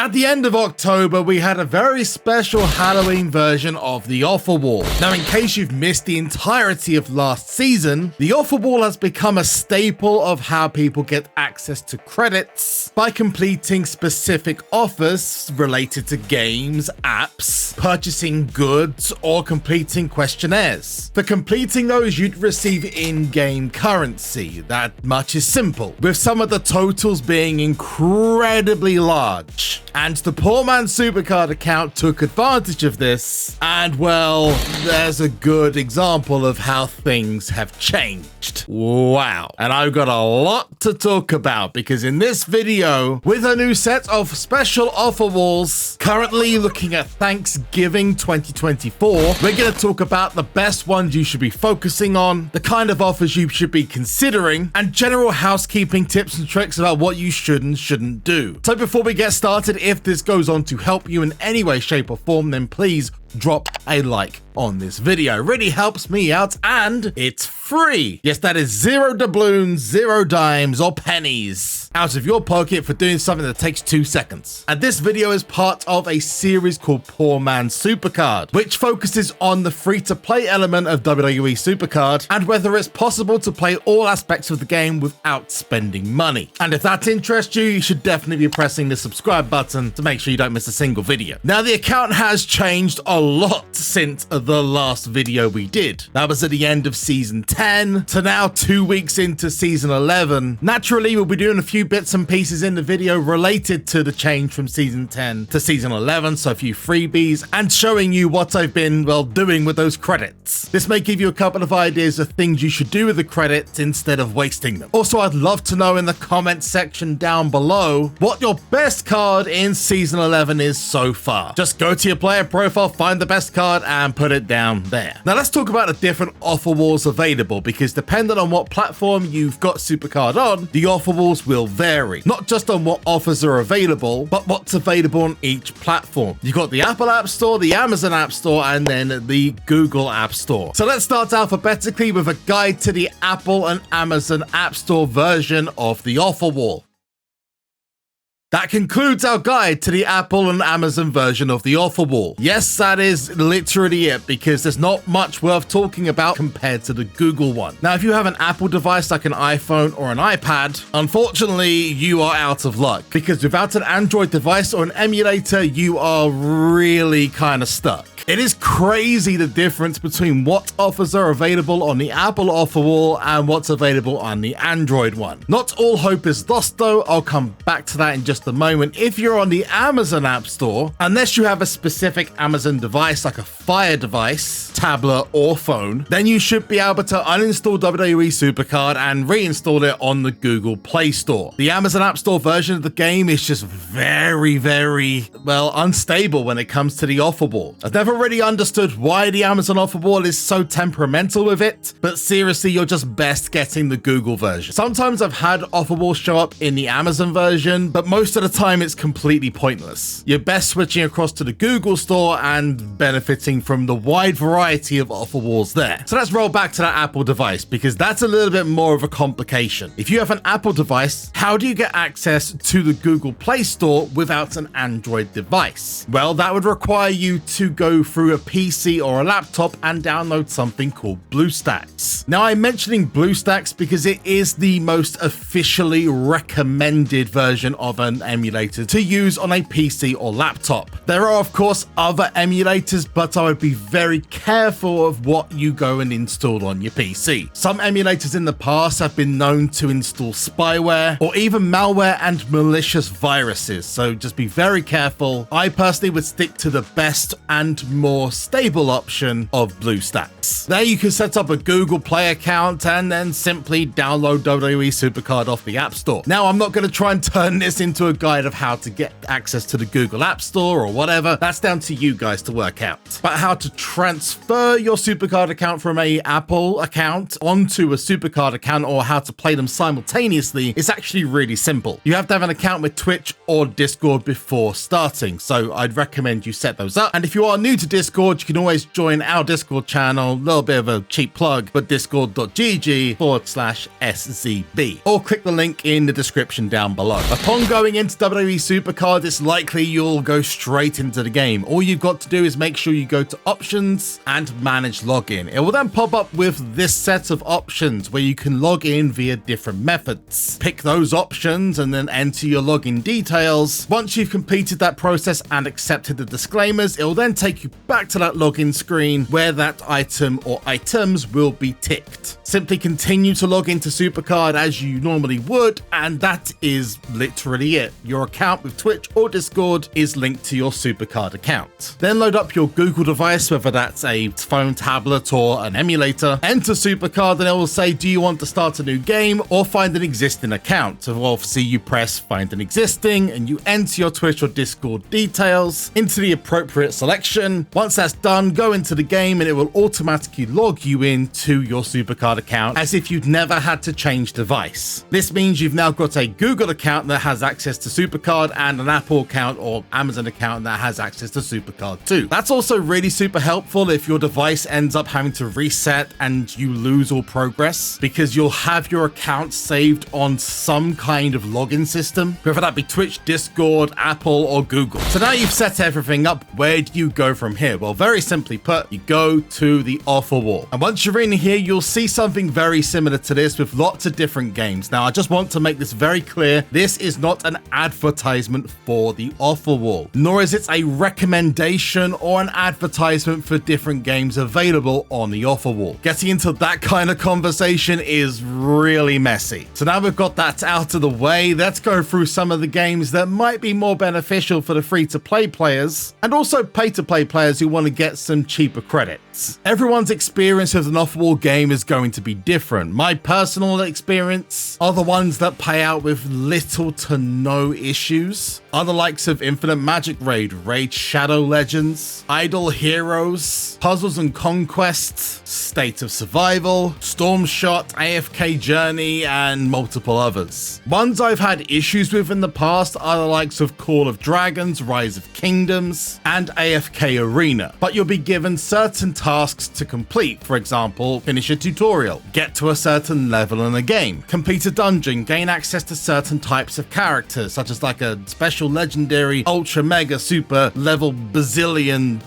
At the end of October, we had a very special Halloween version of the Offer Wall. Now, in case you've missed the entirety of last season, the Offer Wall has become a staple of how people get access to credits by completing specific offers related to games, apps, purchasing goods, or completing questionnaires. For completing those, you'd receive in-game currency. That much is simple, with some of the totals being incredibly large. And the Poor Man's SuperCard account took advantage of this, and well, there's a good example of how things have changed. Wow. And I've got a lot to talk about, because in this video, with a new set of special offer walls, currently looking at Thanksgiving 2024, we're going to talk about the best ones you should be focusing on, the kind of offers you should be considering, and general housekeeping tips and tricks about what you should and shouldn't do. So before we get started, if this goes on to help you in any way, shape, or form, then please drop a like on this video. It really helps me out, and it's free. Yes, that is 0 doubloons, 0 dimes, or pennies out of your pocket for doing something that takes 2 seconds. And this video is part of a series called Poor Man's SuperCard, which focuses on the free-to-play element of WWE SuperCard and whether it's possible to play all aspects of the game without spending money. And if that interests you, you should definitely be pressing the subscribe button to make sure you don't miss a single video. Now, the account has changed a lot since the last video we did. That was at the end of season 10 to now 2 weeks into season 11. Naturally, we'll be doing a few bits and pieces in the video related to the change from season 10 to season 11, so a few freebies and showing you what I've been, well, doing with those credits. This may give you a couple of ideas of things you should do with the credits instead of wasting them. Also, I'd love to know in the comment section down below what your best card in season 11 is so far. Just go to your player profile, find the best card, and put it down there. Now let's talk about the different offer walls available, because depending on what platform you've got SuperCard on, the offer walls will vary. Not just on what offers are available, but what's available on each platform. You've got the Apple App Store, the Amazon App Store, and then the Google App Store. So let's start alphabetically with a guide to the Apple and Amazon App Store version of the offer wall. That concludes our guide to the Apple and Amazon version of the offer wall. Yes, that is literally it, because there's not much worth talking about compared to the Google one. Now, if you have an Apple device like an iPhone or an iPad, unfortunately, you are out of luck, because without an Android device or an emulator, you are really kind of stuck. It is crazy the difference between what offers are available on the Apple offer wall and what's available on the Android one. Not all hope is lost though. I'll come back to that in just a moment. If you're on the Amazon App Store, unless you have a specific Amazon device like a Fire device, tablet, or phone, then you should be able to uninstall WWE SuperCard and reinstall it on the Google Play Store. The Amazon App Store version of the game is just very, well, unstable when it comes to the offer wall. I've never really understood why the Amazon offer wall is so temperamental with it, but seriously, you're just best getting the Google version. Sometimes I've had offer walls show up in the Amazon version, but most of the time it's completely pointless. You're best switching across to the Google Store and benefiting from the wide variety of offer walls there. So let's roll back to that Apple device, because that's a little bit more of a complication. If you have an Apple device, how do you get access to the Google Play Store without an Android device? Well, that would require you to go through a PC or a laptop and download something called BlueStacks. Now, I'm mentioning BlueStacks because it is the most officially recommended version of an emulator to use on a PC or laptop. There are, of course, other emulators, but I would be very careful of what you go and install on your PC. Some emulators in the past have been known to install spyware or even malware and malicious viruses, so just be very careful. I personally would stick to the best and more stable option of BlueStacks. There you can set up a Google Play account and then simply download WWE SuperCard off the App Store. Now, I'm not going to try and turn this into a guide of how to get access to the Google App Store or whatever. That's down to you guys to work out. But how to transfer your SuperCard account from a Apple account onto a SuperCard account, or how to play them simultaneously, is actually really simple. You have to have an account with Twitch or Discord before starting, so I'd recommend you set those up. And if you are new to to Discord, you can always join our Discord channel, a little bit of a cheap plug, but discord.gg/SZB, or click the link in the description down below. Upon going into WWE SuperCard, it's likely you'll go straight into the game. All you've got to do is make sure you go to Options and Manage Login. It will then pop up with this set of options where you can log in via different methods. Pick those options and then enter your login details. Once you've completed that process and accepted the disclaimers, it will then take you back to that login screen where that item or items will be ticked. Simply continue to log into SuperCard as you normally would, and that is literally it. Your account with Twitch or Discord is linked to your SuperCard account. Then load up your Google device, whether that's a phone, tablet, or an emulator. Enter SuperCard and it will say, do you want to start a new game or find an existing account? So obviously you press find an existing and you enter your Twitch or Discord details into the appropriate selection. Once that's done, go into the game and it will automatically log you into your SuperCard account as if you'd never had to change device. This means you've now got a Google account that has access to SuperCard and an Apple account or Amazon account that has access to SuperCard too. That's also really super helpful if your device ends up having to reset and you lose all progress, because you'll have your account saved on some kind of login system, whether that be Twitch, Discord, Apple, or Google. So now you've set everything up, where do you go from here? Well, very simply put, you go to the offer wall. And once you're in here, you'll see something very similar to this with lots of different games. Now, I just want to make this very clear. This is not an advertisement for the offer wall, nor is it a recommendation or an advertisement for different games available on the offer wall. Getting into that kind of conversation is really messy. So now we've got that out of the way, let's go through some of the games that might be more beneficial for the free-to-play players and also pay-to-play players who want to get some cheaper credits. Everyone's experience with an off-wall game is going to be different. My personal experience are the ones that pay out with little to no issues. Other likes of Infinite Magic Raid, Raid Shadow Legends, Idle Heroes, Puzzles and Conquest, State of Survival, Storm Shot, AFK Journey, and multiple others. Ones I've had issues with in the past are the likes of Call of Dragons, Rise of Kingdoms, and AFK Arena, but you'll be given certain tasks to complete. For example, finish a tutorial, get to a certain level in a game, complete a dungeon, gain access to certain types of characters, such as like a special legendary, ultra mega super level bazillion.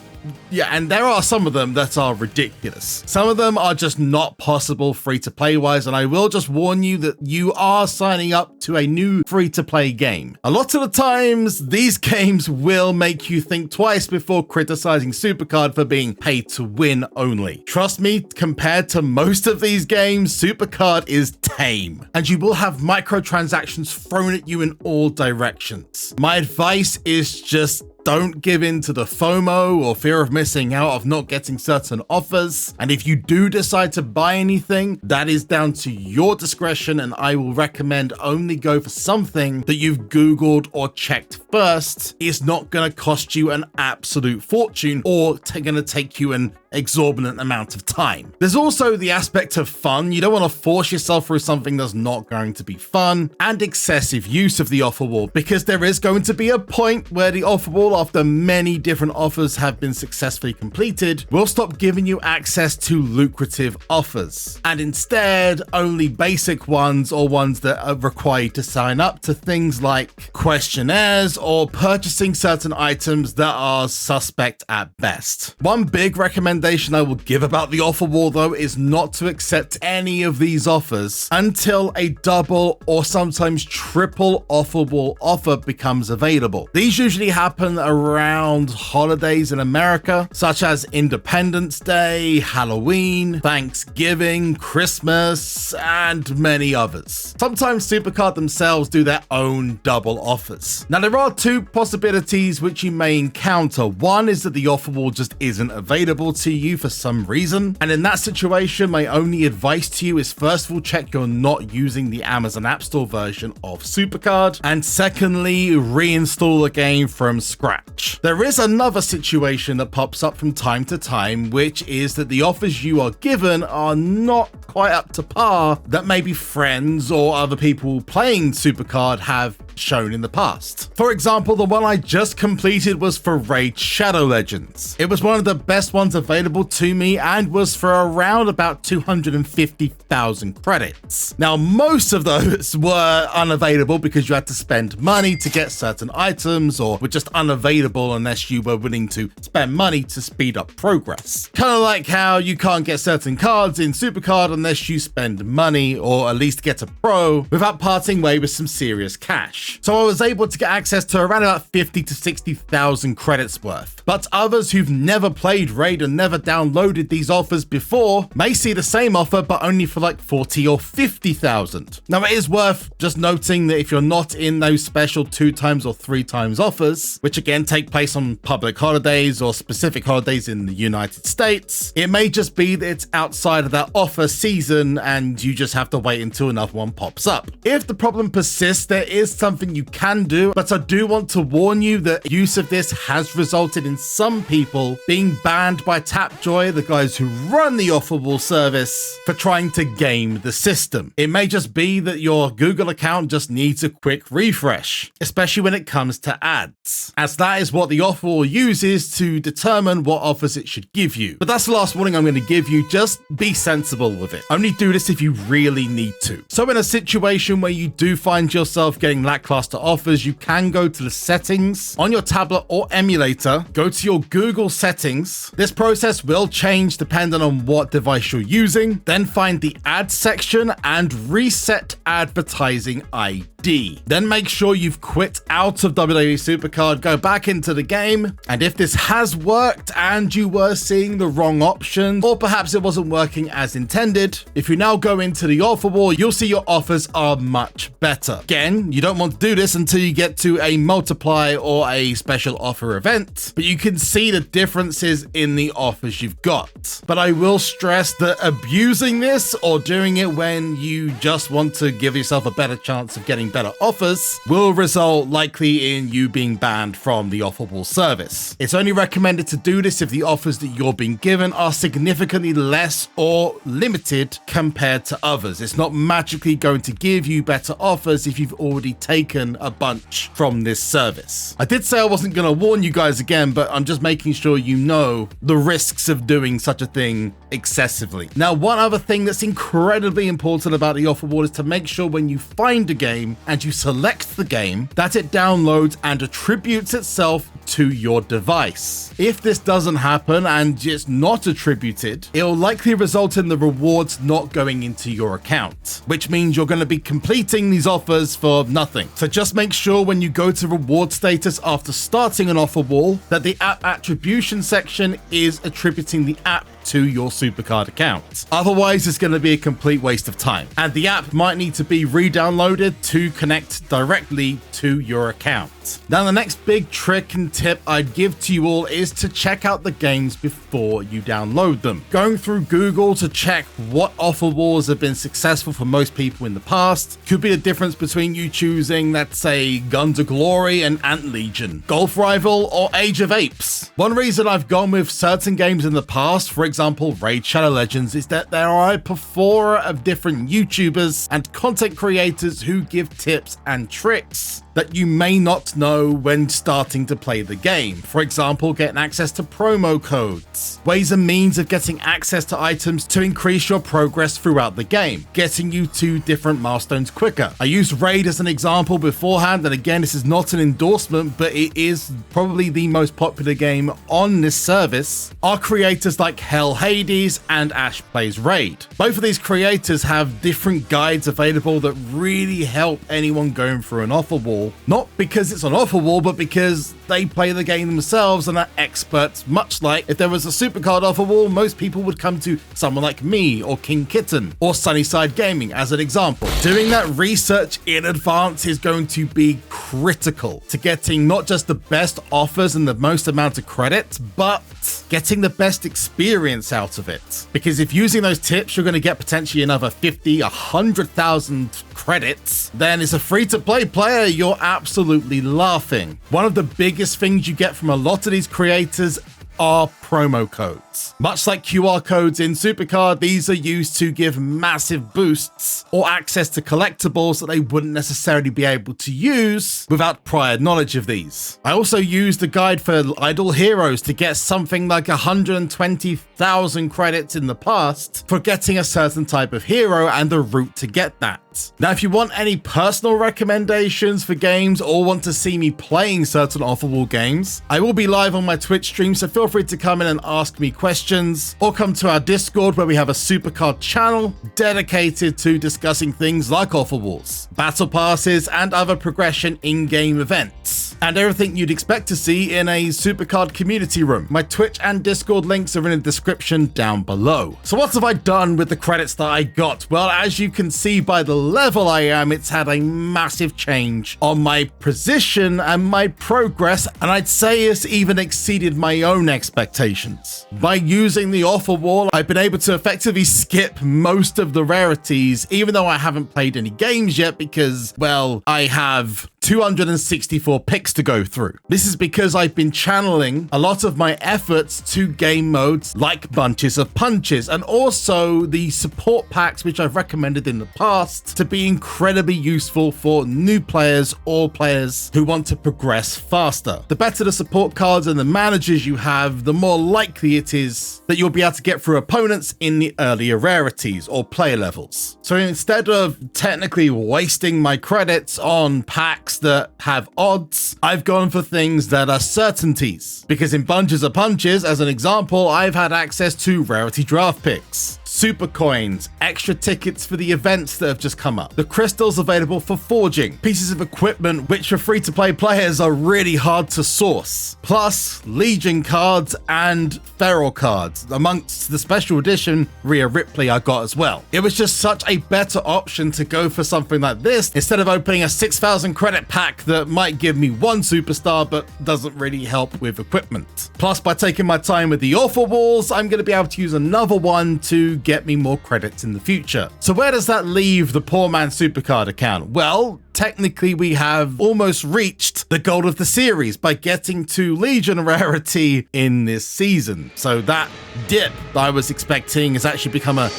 Yeah, and there are some of them that are ridiculous. Some of them are just not possible free-to-play wise, and I will just warn you that you are signing up to a new free-to-play game. A lot of the times, these games will make you think twice before criticizing SuperCard for being pay to win only. Trust me, compared to most of these games, SuperCard is tame, and you will have microtransactions thrown at you in all directions. My advice is just don't give in to the FOMO or fear of missing out of not getting certain offers. And if you do decide to buy anything, that is down to your discretion, and I will recommend only go for something that you've Googled or checked first. It's not going to cost you an absolute fortune or going to take you an exorbitant amount of time. There's also the aspect of fun. You don't want to force yourself through something that's not going to be fun, and excessive use of the offer wall, because there is going to be a point where the offer wall, after many different offers have been successfully completed, will stop giving you access to lucrative offers, and instead only basic ones or ones that are required to sign up to things like questionnaires or purchasing certain items that are suspect at best. One big recommendation I will give about the offer wall, though, is not to accept any of these offers until a double or sometimes triple offer wall offer becomes available. These usually happen around holidays in America, such as Independence Day, Halloween, Thanksgiving, Christmas, and many others. Sometimes SuperCard themselves do their own double offers. Now, there are two possibilities which you may encounter. One is that the offer wall just isn't available to you for some reason, and in that situation, my only advice to you is, first of all, check you're not using the Amazon App Store version of SuperCard, and secondly, reinstall the game from scratch. There is another situation that pops up from time to time, which is that the offers you are given are not quite up to par that maybe friends or other people playing SuperCard have shown in the past. For example, the one I just completed was for Raid Shadow Legends. It was one of the best ones available to me and was for around about 250,000 credits. Now, most of those were unavailable because you had to spend money to get certain items, or were just unavailable unless you were willing to spend money to speed up progress. Kind of like how you can't get certain cards in SuperCard unless you spend money, or at least get a pro, without parting way with some serious cash. So I was able to get access to around about 50 to 60,000 credits worth. But others who've never played Raid and never downloaded these offers before may see the same offer but only for like 40 or 50,000. Now, it is worth just noting that if you're not in those special 2 times or 3 times offers, which again take place on public holidays or specific holidays in the United States, it may just be that it's outside of that offer season and you just have to wait until another one pops up. If the problem persists, there is something you can do, but I do want to warn you that use of this has resulted in some people being banned by Tapjoy, the guys who run the Offerwall service, for trying to game the system. It may just be that your Google account just needs a quick refresh, especially when it comes to ads, as that is what the Offerwall uses to determine what offers it should give you. But that's the last warning I'm going to give you. Just be sensible with it. Only do this if you really need to. So in a situation where you do find yourself getting lackluster offers, you can go to the settings on your tablet or emulator, go to your Google settings. This process will change depending on what device you're using. Then find the ad section and reset advertising ID. Then make sure you've quit out of WWE SuperCard, go back into the game, and if this has worked and you were seeing the wrong option, or perhaps it wasn't working as intended, if you now go into the offer wall, you'll see your offers are much better. Again, you don't want to do this until you get to a multiply or a special offer event, but you can see the differences in the offers you've got. But I will stress that abusing this or doing it when you just want to give yourself a better chance of getting better offers will result likely in you being banned from the Offerwall service. It's only recommended to do this if the offers that you're being given are significantly less or limited compared to others. It's not magically going to give you better offers if you've already taken a bunch from this service. I did say I wasn't going to warn you guys again, but I'm just making sure you know the risks of doing such a thing excessively. Now, one other thing that's incredibly important about the Offerwall is to make sure when you find a game and you select the game, that it downloads and attributes itself to your device. If this doesn't happen and it's not attributed, it will likely result in the rewards not going into your account, which means you're going to be completing these offers for nothing. So just make sure when you go to reward status after starting an offer wall that the app attribution section is attributing the app to your SuperCard account. Otherwise, it's going to be a complete waste of time, and the app might need to be re-downloaded to connect directly to your account. Now, the next big trick and tip I'd give to you all is to check out the games before you download them. Going through Google to check what offer walls have been successful for most people in the past could be the difference between you choosing, let's say, Guns of Glory and Ant Legion, Golf Rival, or Age of Apes. One reason I've gone with certain games in the past, for example Raid Shadow Legends, is that there are a plethora of different YouTubers and content creators who give tips and tricks that you may not know when starting to play the game. For example, getting access to promo codes, ways and means of getting access to items to increase your progress throughout the game, getting you to different milestones quicker. I used Raid as an example beforehand, and again, this is not an endorsement, but it is probably the most popular game on this service. Are creators like Hell Hades and Ash Plays Raid. Both of these creators have different guides available that really help anyone going through an offer wall. Not because it's an offer wall, but because they play the game themselves and are experts. Much like if there was a SuperCard offer wall, most people would come to someone like me or King Kitten or Sunnyside Gaming as an example. Doing that research in advance is going to be critical to getting not just the best offers and the most amount of credits, but getting the best experience out of it. Because if using those tips, you're going to get potentially another 50, 100,000 credits, then as a free-to-play player, you're absolutely laughing. One of the biggest things you get from a lot of these creators are promo codes. Much like QR codes in SuperCard, these are used to give massive boosts or access to collectibles that they wouldn't necessarily be able to use without prior knowledge of these. I also used the guide for idle heroes to get something like 120,000 credits in the past for getting a certain type of hero and the route to get that. Now, if you want any personal recommendations for games or want to see me playing certain Offerwall games, I will be live on my Twitch stream, so feel free to come in and ask me questions, or come to our Discord where we have a SuperCard channel dedicated to discussing things like Offerwalls, battle passes, and other progression in-game events, and everything you'd expect to see in a SuperCard community room. My Twitch and Discord links are in the description down below. So what have I done with the credits that I got? Well, as you can see by the level I am, it's had a massive change on my position and my progress, and I'd say it's even exceeded my own expectations. By using the offer wall, I've been able to effectively skip most of the rarities, even though I haven't played any games yet because, well, I have 264 picks to go through. This is because I've been channeling a lot of my efforts to game modes like Bunches of Punches, and also the support packs, which I've recommended in the past, to be incredibly useful for new players or players who want to progress faster. The better the support cards and the managers you have, the more likely it is that you'll be able to get through opponents in the earlier rarities or player levels. So instead of technically wasting my credits on packs that have odds, I've gone for things that are certainties. Because in Bunches of Punches, as an example, I've had access to rarity draft picks, super coins, extra tickets for the events that have just come up, the crystals available for forging, pieces of equipment which for free-to-play players are really hard to source, plus Legion cards and Feral cards, amongst the special edition Rhea Ripley I got as well. It was just such a better option to go for something like this instead of opening a 6,000 credit pack that might give me one superstar but doesn't really help with equipment. Plus, by taking my time with the offer walls, I'm going to be able to use another one to get me more credits in the future. So where does that leave the Poor Man SuperCard account? Well, technically we have almost reached the goal of the series by getting to Legion rarity in this season. So that dip I was expecting has actually become a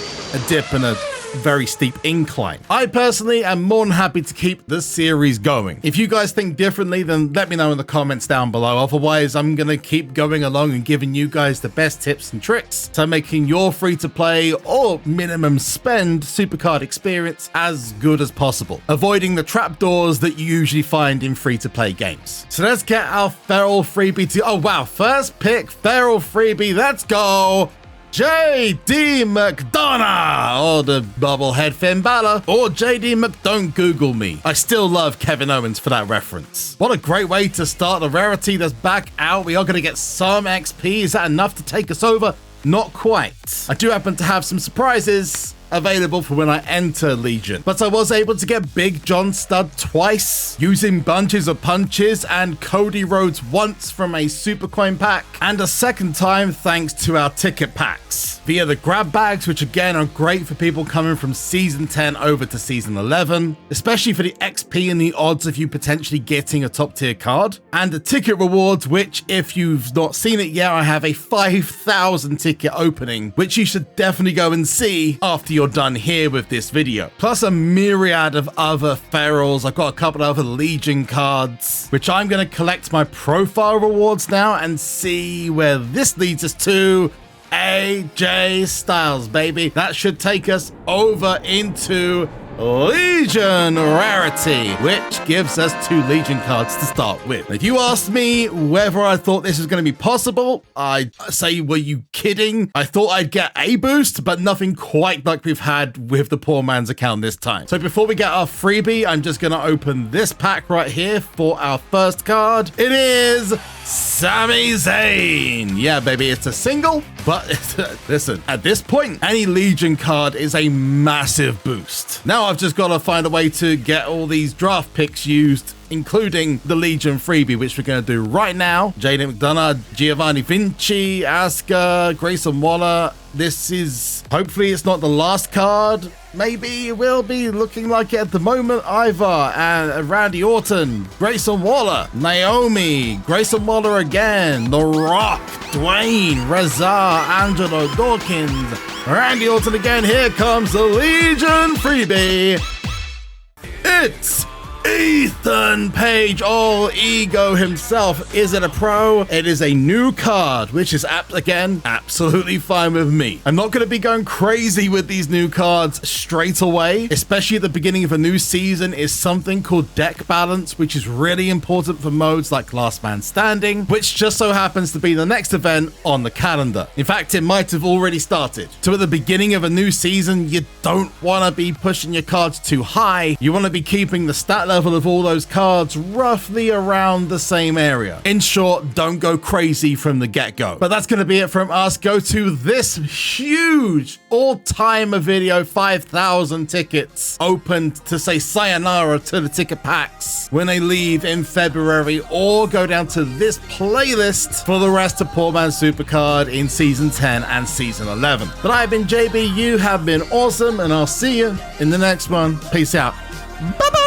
dip and a very steep incline. I personally am more than happy to keep this series going. If you guys think differently, then let me know in the comments down below. Otherwise, I'm gonna keep going along and giving you guys the best tips and tricks to making your free-to-play or minimum spend SuperCard experience as good as possible, avoiding the trapdoors that you usually find in free-to-play games. So let's get our Feral freebie to, oh wow, first pick, Feral freebie, let's go! JD McDonough, or the bobblehead Finn Balor, or JD Don't Google me. I still love Kevin Owens for that reference. What a great way to start the rarity that's back out. We are going to get some XP. Is that enough to take us over? Not quite. I do happen to have some surprises available for when I enter Legion, but I was able to get Big John Studd twice using Bunches of Punches and Cody Rhodes once from a super coin pack, and a second time thanks to our ticket packs via the grab bags, which again are great for people coming from season 10 over to season 11, especially for the XP and the odds of you potentially getting a top tier card, and the ticket rewards, which if you've not seen it yet, I have a 5,000 ticket opening, which you should definitely go and see after you're done here with this video. Plus a myriad of other ferals. I've got a couple of other Legion cards, which I'm going to collect my profile rewards now and see where this leads us to. AJ Styles, baby. That should take us over into Legion rarity, which gives us 2 Legion cards to start with. If you asked me whether I thought this was going to be possible, I'd say, were you kidding? I thought I'd get a boost, but nothing quite like we've had with the Poor Man's account this time. So before we get our freebie, I'm just going to open this pack right here for our first card. It is Sami Zayn. Yeah, baby, it's a single, but listen, at this point, any Legion card is a massive boost. Now I've just got to find a way to get all these draft picks used, including the Legion freebie, which we're going to do right now. Jaden McDonough, Giovanni Vinci, Asuka, Grayson Waller. This is, hopefully it's not the last card maybe it will be looking like it at the moment either. And Randy Orton, Grayson Waller, Naomi, Grayson Waller again, The Rock, Dwayne, Reza, Angelo Dawkins, Randy Orton again. Here comes the Legion freebie. It's Ethan Page, all ego himself. Is it a pro? It is a new card, which is again absolutely fine with me. I'm not going to be going crazy with these new cards straight away, especially at the beginning of a new season. Is something called deck balance, which is really important for modes like Last Man Standing, which just so happens to be the next event on the calendar. In fact, it might have already started. So at the beginning of a new season, you don't want to be pushing your cards too high. You want to be keeping the stat level of all those cards roughly around the same area. In short, don't go crazy from the get-go. But that's going to be it from us. Go to this huge all-timer video, 5,000 tickets opened to say sayonara to the ticket packs when they leave in February, or go down to this playlist for the rest of Poor Man's SuperCard in Season 10 and Season 11. But I've been JB, you have been awesome, and I'll see you in the next one. Peace out. Bye-bye!